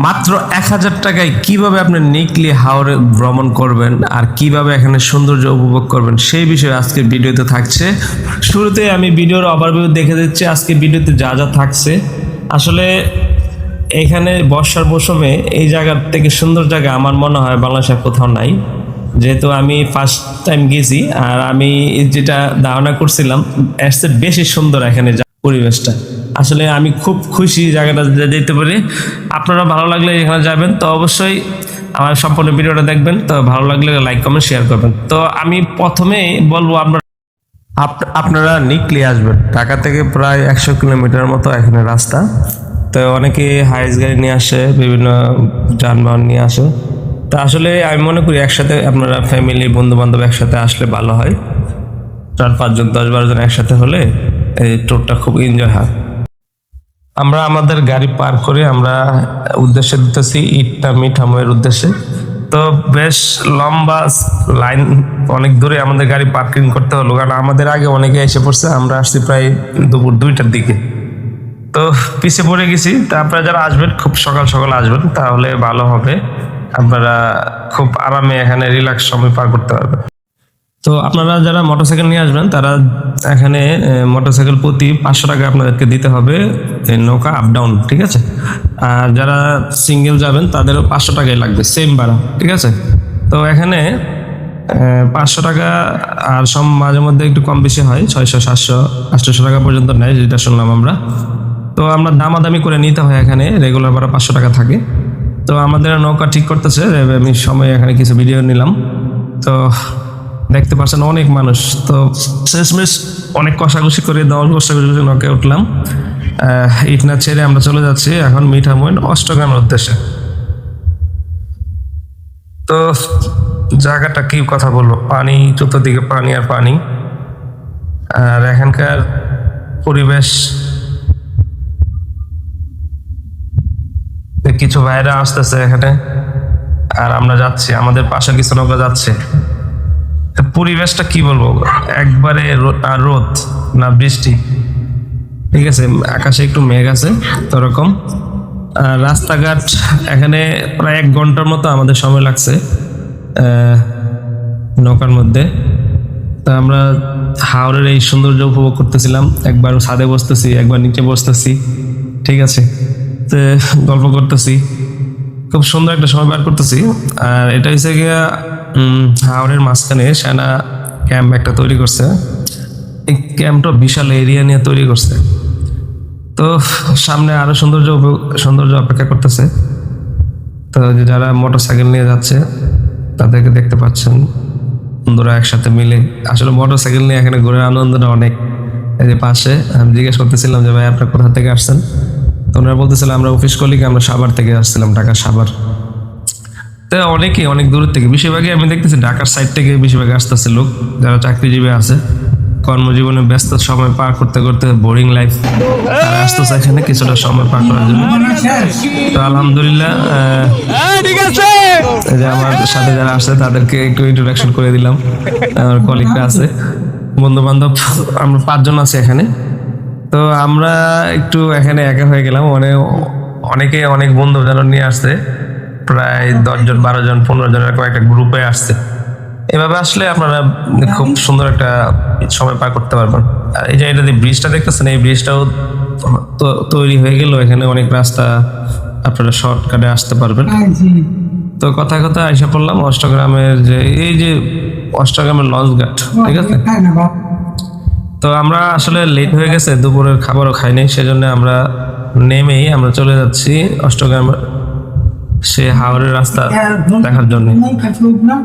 মাত্র 1000 টাকায় কিভাবে আপনি নিকলি হাওরে ভ্রমণ করবেন আর কিভাবে এখানে সৌন্দর্য উপভোগ করবেন সেই বিষয়ে আজকের ভিডিওতে থাকছে। শুরুতে আমি ভিডিওর ওভারভিউ দেখে দিচ্ছি আজকে ভিডিওতে যা যা থাকছে। আসলে এখানে বর্ষার মৌসুমে এই জায়গার থেকে সুন্দর জায়গা আমার মনে হয় বাংলাদেশের কোথাও নাই, যেহেতু আমি ফার্স্ট টাইম গেছি আর আমি যেটা ধারণা করছিলাম এর চেয়ে বেশি সুন্দর এখানে পরিবেশটা। আসলে আমি খুব খুশি জায়গাটা যেতে পারি। আপনারা ভালো লাগলে এখানে যাবেন তো অবশ্যই আমার সম্পূর্ণ ভিডিওটা দেখবেন। তো ভালো লাগলে লাইক কমেন্ট শেয়ার করবেন। তো আমি প্রথমেই বলবো আপনারা নিকলি আসবেন, ঢাকা থেকে প্রায় 100 কিলোমিটার মতো এখানে রাস্তা। তো অনেকে হাইস গাড়ি নিয়ে আসে, বিভিন্ন যানবাহন নিয়ে আসে। তো আসলে আমি মনে করি একসাথে আপনারা ফ্যামিলি বন্ধু বান্ধব একসাথে আসলে ভালো হয়। 4-5 জন 10-12 জন একসাথে হলে এই ট্যুরটা খুব এনজয় হয়। আমরা আমাদের গাড়ি পার করে আমরা উদ্দেশ্যে দিতেছি ইটনা মিঠাময়ের উদ্দেশ্যে। তো বেশ লম্বা লাইন, অনেক দূরে আমাদের গাড়ি পার্কিং করতে হলো, কারণ আমাদের আগে অনেকে এসে পড়ছে। আমরা আসছি প্রায় দুপুর 2টার দিকে, তো পিছিয়ে পড়ে গেছি। তা আপনারা যারা আসবেন খুব সকাল সকাল আসবেন, তাহলে ভালো হবে। আপনারা খুব আরামে এখানে রিল্যাক্স সময় পার করতে পারবেন। তো আপনারা যারা মোটরসাইকেল নিয়ে আসবেন তারা এখানে মোটরসাইকেল প্রতি 500 টাকা আপনাদেরকে দিতে হবে, নৌকা আপ ডাউন, ঠিক আছে। আর যারা সিঙ্গেল যাবেন তাদেরও 500 টাকাই লাগবে, সেম ভাড়া, ঠিক আছে। তো এখানে 500 টাকা আর সব মাঝে মধ্যে একটু কম বেশি হয়, 600, 700, 800 টাকা পর্যন্ত নেয়, যেটা শুনলাম আমরা। তো আমরা দামাদামি করে নিতে হয়, এখানে রেগুলার ভাড়া 500 টাকা থাকে। তো আমাদের নৌকা ঠিক করতেছে, আমি সময় এখানে কিছু ভিডিও নিলাম। তো দেখতে পাচ্ছেন অনেক মানুষ। তো শেষমেশ অনেক কষাকষি করে 10 কষাকষি নৌকে উঠলাম। ইটনা ছেড়ে আমরা চলে যাচ্ছি এখন মিঠামইন অষ্টগ্রামের উদ্দেশ্যে। তো জায়গাটা কি কথা বলবো, পানি চতুর্দিকে, পানি আর পানি। আর এখানকার পরিবেশ কিছু ভাইরা আসতেছে এখানে আর আমরা যাচ্ছি, আমাদের পাশে কিছু নৌকা যাচ্ছে। পরিবেশটা কি বলবো, একবারে রোদ না বৃষ্টি, ঠিক আছে। আকাশে একটু মেঘ আছে তো ওরকম। রাস্তাঘাট এখানে প্রায় 1 ঘন্টার মতো আমাদের সময় লাগছে নৌকার মধ্যে। তা আমরা হাওরের এই সৌন্দর্য উপভোগ করতেছিলাম, একবার ছাদে বসতেছি, একবার নিচে বসতেছি, ঠিক আছে। তো গল্প করতেছি, খুব সুন্দর একটা সময় পার করতেছি। আর এটা হচ্ছে গিয়া হাওরের মাঝখানে সেনা ক্যাম্প একটা তৈরি করছে। এই ক্যাম্পটা বিশাল এরিয়া নিয়ে তৈরি করছে। তো সামনে আরো সৌন্দর্য অপেক্ষা করতেছে। তো যারা মোটরসাইকেল নিয়ে যাচ্ছে তাদেরকে দেখতে পাচ্ছেন, বন্ধুরা একসাথে মিলে। আসলে মোটরসাইকেল নিয়ে এখানে ঘোরার আনন্দটা অনেক। এই যে পাশে আমি জিজ্ঞেস করতেছিলাম যে ভাই আপনারা কোথা থেকে আসছেন, তো ওনারা বলতেছিলাম আমরা অফিস কলিগ, আমরা সাভার থেকে আসছিলাম, ঢাকা সাভার। তো অনেকেই অনেক দূর থেকে, বেশিরভাগই আমি দেখতেছি ঢাকার সাইড থেকে বেশিরভাগ আসতেছে লোক, যারা চাকরিজীবী আছে, কর্মজীবনে ব্যস্ত সময় পার করতে করতে বোরিং লাইফ, তারা আসতেছে এখানে কিছুটা সময় পার করার জন্য। তো আলহামদুলিল্লাহ, যে আমার সাথে যারা আসছে তাদেরকে একটু ইন্ট্রোডাকশন করে দিলাম। আমার কলিগরা আছে, বন্ধু বান্ধব, আমরা 5 জন আছি এখানে। তো আমরা একটু এখানে একা হয়ে গেলাম, অনেকে অনেক বন্ধু যারা নিয়ে আসছে, প্রায় 10 জন 12 জন 15 জন এরকম একটা গ্রুপে আসছে। এভাবে আসলে আপনারা খুব সুন্দর একটা সময় পার করতে পারবেন। আর এই যে এটা যে ব্রিজটা দেখতেছেন, এই ব্রিজটাও তৈরি হয়ে গেল, এখানে অনেক রাস্তা আপনারা শর্টকাটে আসতে পারবেন। তো কথা আইসা পড়লাম অষ্টগ্রামের, যে এই যে অষ্টগ্রামের লঞ্চ ঘাট, ঠিক আছে। তো আমরা আসলে লেট হয়ে গেছে, দুপুরের খাবারও খাইনি, সেজন্য আমরা নেমেই আমরা চলে যাচ্ছি অষ্টগ্রামের সে হাওরের রাস্তা দেখার জন্য।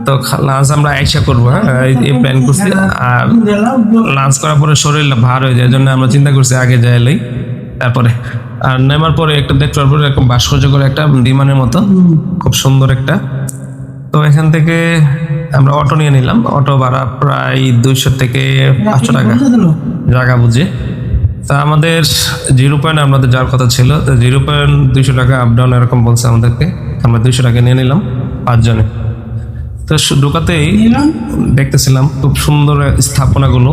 তো লাঞ্চ আমরা আইসা করবো, হ্যাঁ, এই প্ল্যান করছি। আর লাঞ্চ করার পরে শরীর ভার হয়ে যায়, জন্য আমরা চিন্তা করছি আগে যাই এলেই, তারপরে। আর নেমার পরে একটা দেখতে পারবো এরকম ভাস্কর্য করে একটা বিমানের মতো, খুব সুন্দর একটা। তো এখান থেকে আমরা অটো নিয়ে নিলাম, অটো ভাড়া প্রায় 200 থেকে 500 টাকা জায়গা বুঝে। তা আমাদের 0 পয়েন্ট আমাদের যাওয়ার কথা ছিল, তো 0 পয়েন্ট 200 টাকা আপ ডাউন এরকম বলছে আমাদেরকে। আমরা 200 টাকা নিয়ে নিলাম 5 জনে। তো ঢোকাতেই দেখতেছিলাম খুব সুন্দর স্থাপনাগুলো,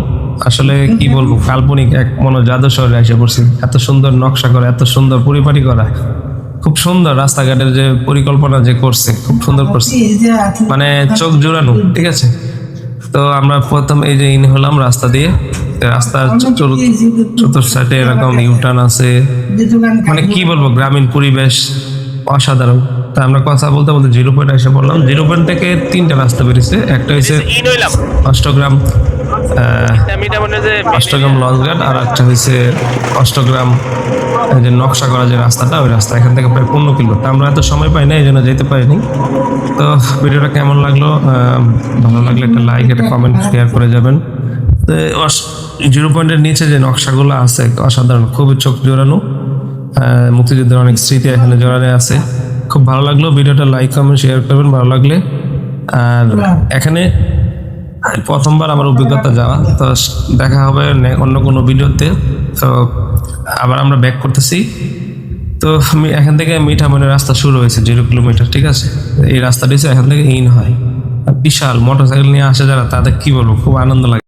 আসলে কি বলবো, কাল্পনিক এক মনো জাদু শহরে এসে পড়ছি। এত সুন্দর নকশা করা, এত সুন্দর পরিপাটি করা, খুব সুন্দর রাস্তাঘাটের যে পরিকল্পনা যে করছে, খুব সুন্দর করছে, মানে চোখ জোড়ানো। ঠিক আছে, তো আমরা প্রথম এই যে ইন হলাম রাস্তা দিয়ে, রাস্তার চতুর্থ সাইডে এরকম ইউটার্ন আছে, মানে কি বলবো, গ্রামীণ পরিবেশ অসাধারণ। তা আমরা কথা বলতে বলতে 0 পয়েন্ট এসে বললাম। 0 পয়েন্ট থেকে 3টা রাস্তা বেরিয়েছে, একটা হচ্ছে অষ্টগ্রাম অষ্টগ্রাম লঞ্চঘাট, আর একটা হচ্ছে অষ্টগ্রাম যে নকশা করা যে রাস্তাটা, ওই রাস্তা এখান থেকে প্রায় 15 কিলো। তা আমরা এত সময় পাই না, এই জন্য যেতে পারিনি। তো ভিডিওটা কেমন লাগলো, ভালো লাগলে একটা লাইক, একটা কমেন্ট, শেয়ার করে যাবেন। তো 0 পয়েন্টের নিচে যে নকশাগুলো আছে অসাধারণ, খুবই চোখ জোড়ানো, মুক্তিযুদ্ধের অনেক স্মৃতি এখানে জড়ানো আছে। খুব ভালো লাগলো, ভিডিওটা লাইক কমেন্ট শেয়ার করবেন ভালো লাগলে। আর এখানে প্রথমবার আমার অভিজ্ঞতা যাওয়া, তো দেখা হবে অন্য কোনো ভিডিওতে। তো আবার আমরা ব্যাক করতেছি। তো আমি এখান থেকে মিঠামনের রাস্তা শুরু হয়েছে 0 কিলোমিটার। ঠিক আছে, এই রাস্তাটি এখান থেকে ইন হয়। বিশাল মোটরসাইকেল নিয়ে আসে যারা, তাদের কি বলবো, খুব আনন্দ লাগে।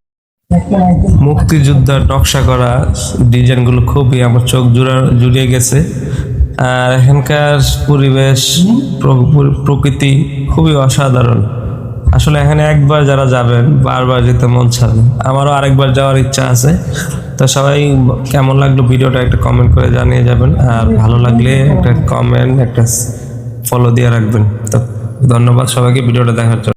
মুক্তিযোদ্ধার নকশা করা ডিজাইনগুলো খুবই আমার চোখ জুড়িয়ে গেছে। আর এখানকার পরিবেশ, প্রকৃতি খুবই অসাধারণ। আসলে এখানে একবার যারা যাবেন বারবার যেতে মন চাবে। আমারও আরেকবার যাওয়ার ইচ্ছা আছে। তো সবাই কেমন লাগলো ভিডিওটা একটা কমেন্ট করে জানিয়ে যাবেন, আর ভালো লাগলে একটা কমেন্ট, একটা ফলো দিয়ে রাখবেন। তো ধন্যবাদ সবাইকে ভিডিওটা দেখার জন্য।